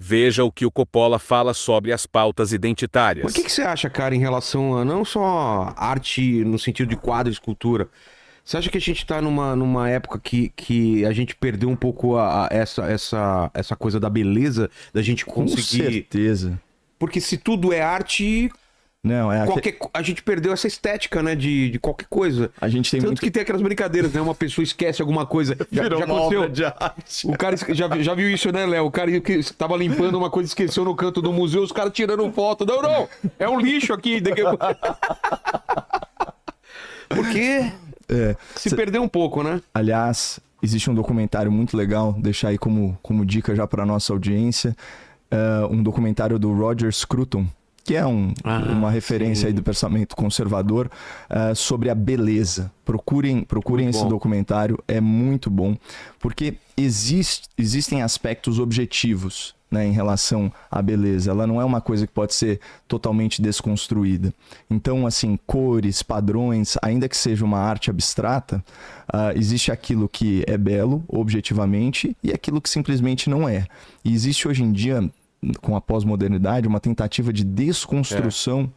Veja o que o Coppola fala sobre as pautas identitárias. Mas o que você acha, cara, em relação a não só arte no sentido de quadro e escultura? Você acha que a gente tá numa época que a gente perdeu um pouco essa coisa da beleza, da gente conseguir... Com certeza. Porque se tudo é arte... Não, A gente perdeu essa estética, né, de qualquer coisa. A gente tem Tanto que tem aquelas brincadeiras, né? Uma pessoa esquece alguma coisa. Já aconteceu. De arte. O cara já viu isso, né, Léo? O cara que tava limpando uma coisa, esqueceu no canto do museu, os caras tirando foto. Não, é um lixo aqui. Porque se perdeu um pouco, né? Aliás, existe um documentário muito legal, deixar aí como dica já para nossa audiência, um documentário do Roger Scruton, que é uma referência aí do pensamento conservador, sobre a beleza. Procurem esse documentário, é muito bom, porque existem aspectos objetivos, né, em relação à beleza. Ela não é uma coisa que pode ser totalmente desconstruída. Então, assim, cores, padrões, ainda que seja uma arte abstrata, existe aquilo que é belo, objetivamente, e aquilo que simplesmente não é. E existe hoje em dia, com a pós-modernidade, uma tentativa de desconstrução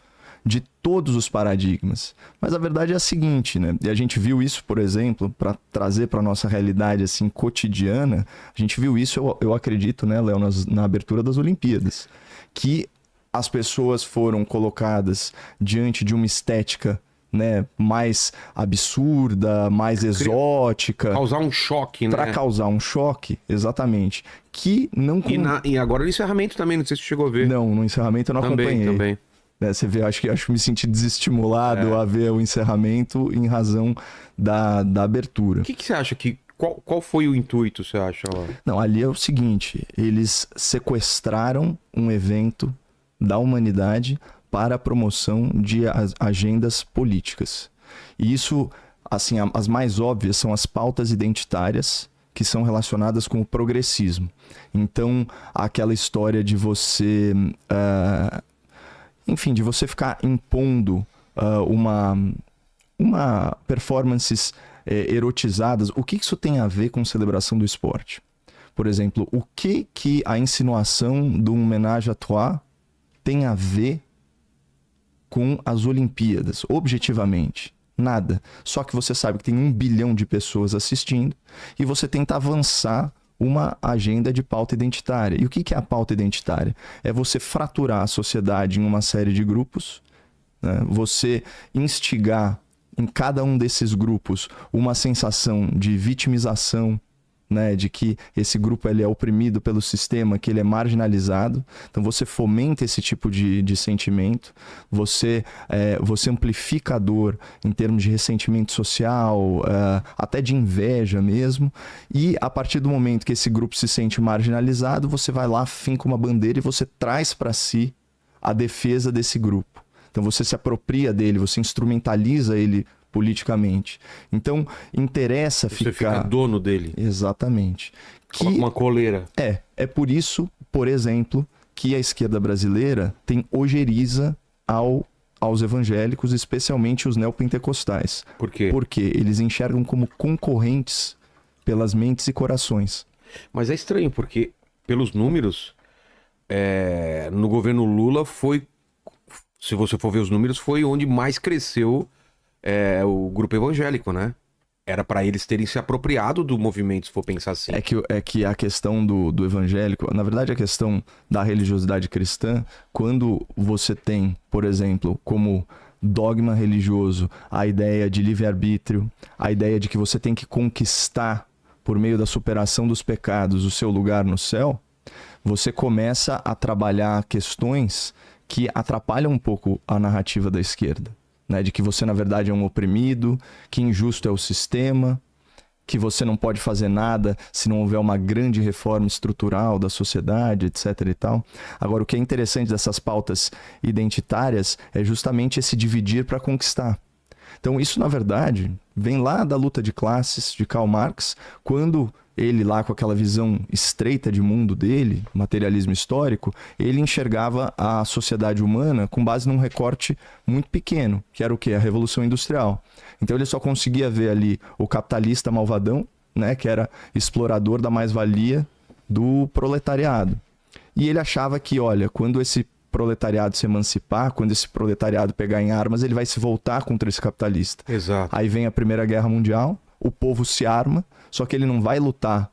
de todos os paradigmas. Mas a verdade é a seguinte, né? E a gente viu isso, por exemplo, para trazer para nossa realidade assim cotidiana, a gente viu isso, eu acredito, né, Léo, na abertura das Olimpíadas, que as pessoas foram colocadas diante de uma estética, né, mais absurda, mais exótica. Causar um choque, né? Para causar um choque, exatamente. Que não... E agora no encerramento também, não sei se você chegou a ver. Não, no encerramento eu não acompanhei. Também. Você vê, acho que me senti desestimulado a ver o encerramento em razão da abertura. O que você acha que... Qual foi o intuito, você acha? Não, ali é o seguinte, eles sequestraram um evento da humanidade para a promoção de agendas políticas. E isso, assim, as mais óbvias são as pautas identitárias que são relacionadas com o progressismo. Então, aquela história de você... enfim, de você ficar impondo uma performances erotizadas. O que isso tem a ver com celebração do esporte? Por exemplo, o que a insinuação do Ménage à Trois tem a ver com as Olimpíadas, objetivamente? Nada. Só que você sabe que tem 1 bilhão de pessoas assistindo e você tenta avançar uma agenda de pauta identitária. E o que é a pauta identitária? É você fraturar a sociedade em uma série de grupos, né? Você instigar em cada um desses grupos uma sensação de vitimização, né, de que esse grupo ele é oprimido pelo sistema, que ele é marginalizado. Então você fomenta esse tipo de sentimento, você amplifica a dor em termos de ressentimento social, até de inveja mesmo, e a partir do momento que esse grupo se sente marginalizado, você vai lá, finca uma bandeira e você traz para si a defesa desse grupo. Então você se apropria dele, você instrumentaliza ele politicamente. Então, interessa Você fica dono dele. Exatamente. Coloca uma coleira. É por isso, por exemplo, que a esquerda brasileira tem ojeriza aos evangélicos, especialmente os neopentecostais. Por quê? Porque eles enxergam como concorrentes pelas mentes e corações. Mas é estranho, porque pelos números, no governo Lula foi, se você for ver os números, foi onde mais cresceu o grupo evangélico, né? Era para eles terem se apropriado do movimento, se for pensar assim. É que a questão do evangélico, na verdade a questão da religiosidade cristã, quando você tem, por exemplo, como dogma religioso, a ideia de livre-arbítrio, a ideia de que você tem que conquistar, por meio da superação dos pecados, o seu lugar no céu, você começa a trabalhar questões que atrapalham um pouco a narrativa da esquerda. Né, de que você, na verdade, é um oprimido, que injusto é o sistema, que você não pode fazer nada se não houver uma grande reforma estrutural da sociedade, etc. e tal. Agora, o que é interessante dessas pautas identitárias é justamente esse dividir para conquistar. Então, isso, na verdade, vem lá da luta de classes de Karl Marx, quando ele lá com aquela visão estreita de mundo dele, materialismo histórico, ele enxergava a sociedade humana com base num recorte muito pequeno, que era o quê? A Revolução Industrial. Então ele só conseguia ver ali o capitalista malvadão, né, que era explorador da mais-valia do proletariado. E ele achava que, olha, quando esse proletariado se emancipar, quando esse proletariado pegar em armas, ele vai se voltar contra esse capitalista. Exato. Aí vem a Primeira Guerra Mundial, o povo se arma, só que ele não vai lutar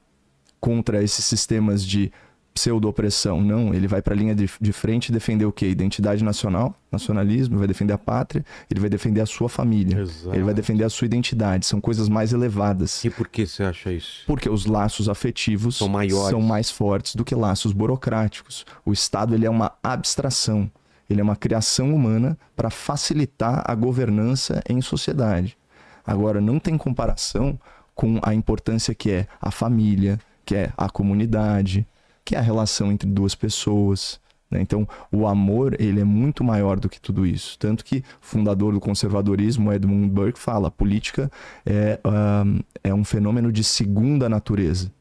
contra esses sistemas de pseudo-opressão, não. Ele vai para a linha de frente defender o quê? Identidade nacional, nacionalismo, vai defender a pátria, ele vai defender a sua família, Exato. ele vai defender a sua identidade. São coisas mais elevadas. E por que você acha isso? Porque os laços afetivos São maiores. são mais fortes do que laços burocráticos. O Estado ele é uma abstração, ele é uma criação humana para facilitar a governança em sociedade. Agora, não tem comparação com a importância que é a família, que é a comunidade, que é a relação entre duas pessoas, né? Então, o amor, ele é muito maior do que tudo isso. Tanto que o fundador do conservadorismo, Edmund Burke, fala, a política é um fenômeno de segunda natureza.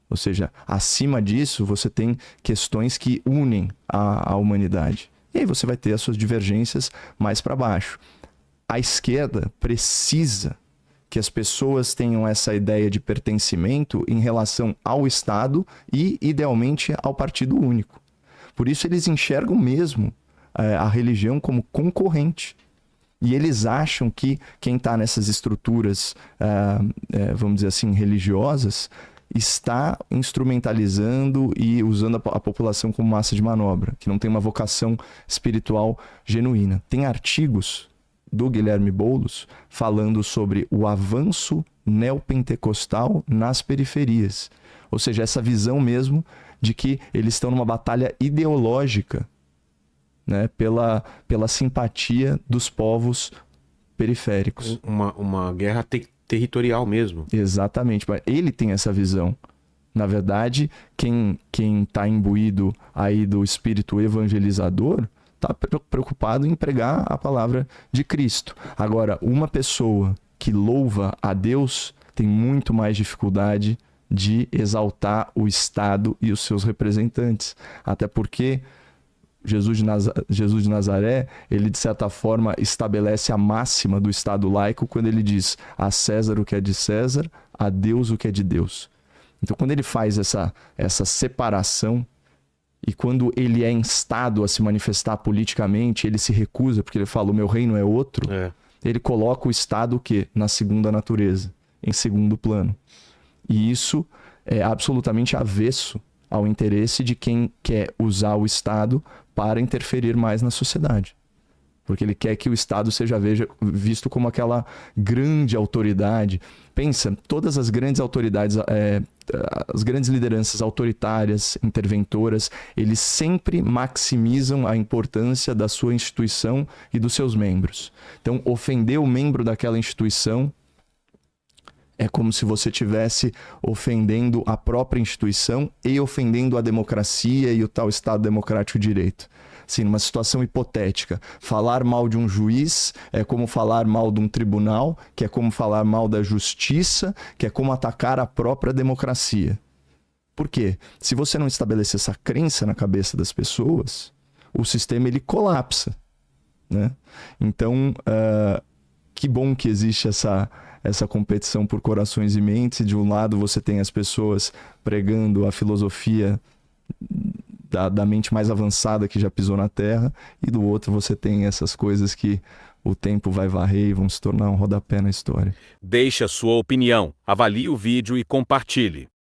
Ou seja, acima disso, você tem questões que unem a humanidade. E aí você vai ter as suas divergências mais para baixo. A esquerda precisa que as pessoas tenham essa ideia de pertencimento em relação ao Estado e, idealmente, ao partido único. Por isso, eles enxergam mesmo a religião como concorrente. E eles acham que quem está nessas estruturas, vamos dizer assim, religiosas, está instrumentalizando e usando a população como massa de manobra, que não tem uma vocação espiritual genuína. Tem artigos do Guilherme Boulos falando sobre o avanço neopentecostal nas periferias. Ou seja, essa visão mesmo de que eles estão numa batalha ideológica, né, pela simpatia dos povos periféricos. Uma guerra territorial mesmo. Exatamente. Ele tem essa visão. Na verdade, quem está imbuído aí do espírito evangelizador está preocupado em pregar a palavra de Cristo. Agora, uma pessoa que louva a Deus tem muito mais dificuldade de exaltar o Estado e os seus representantes. Até porque Jesus de Nazaré, ele de certa forma estabelece a máxima do Estado laico quando ele diz a César o que é de César, a Deus o que é de Deus. Então, quando ele faz essa separação, e quando ele é instado a se manifestar politicamente, ele se recusa, porque ele fala, o meu reino é outro, ele coloca o Estado o quê? Na segunda natureza, em segundo plano. E isso é absolutamente avesso ao interesse de quem quer usar o Estado para interferir mais na sociedade. Porque ele quer que o Estado seja visto como aquela grande autoridade. Pensa, todas as grandes autoridades, as grandes lideranças autoritárias, interventoras, eles sempre maximizam a importância da sua instituição e dos seus membros. Então, ofender o membro daquela instituição é como se você estivesse ofendendo a própria instituição e ofendendo a democracia e o tal Estado democrático de direito. Assim, numa situação hipotética, falar mal de um juiz é como falar mal de um tribunal, que é como falar mal da justiça, que é como atacar a própria democracia. Por quê? Se você não estabelecer essa crença na cabeça das pessoas, o sistema ele colapsa, né? Então, que bom que existe essa competição por corações e mentes. De um lado você tem as pessoas pregando a filosofia da mente mais avançada que já pisou na Terra, e do outro você tem essas coisas que o tempo vai varrer e vão se tornar um rodapé na história. Deixe a sua opinião, avalie o vídeo e compartilhe.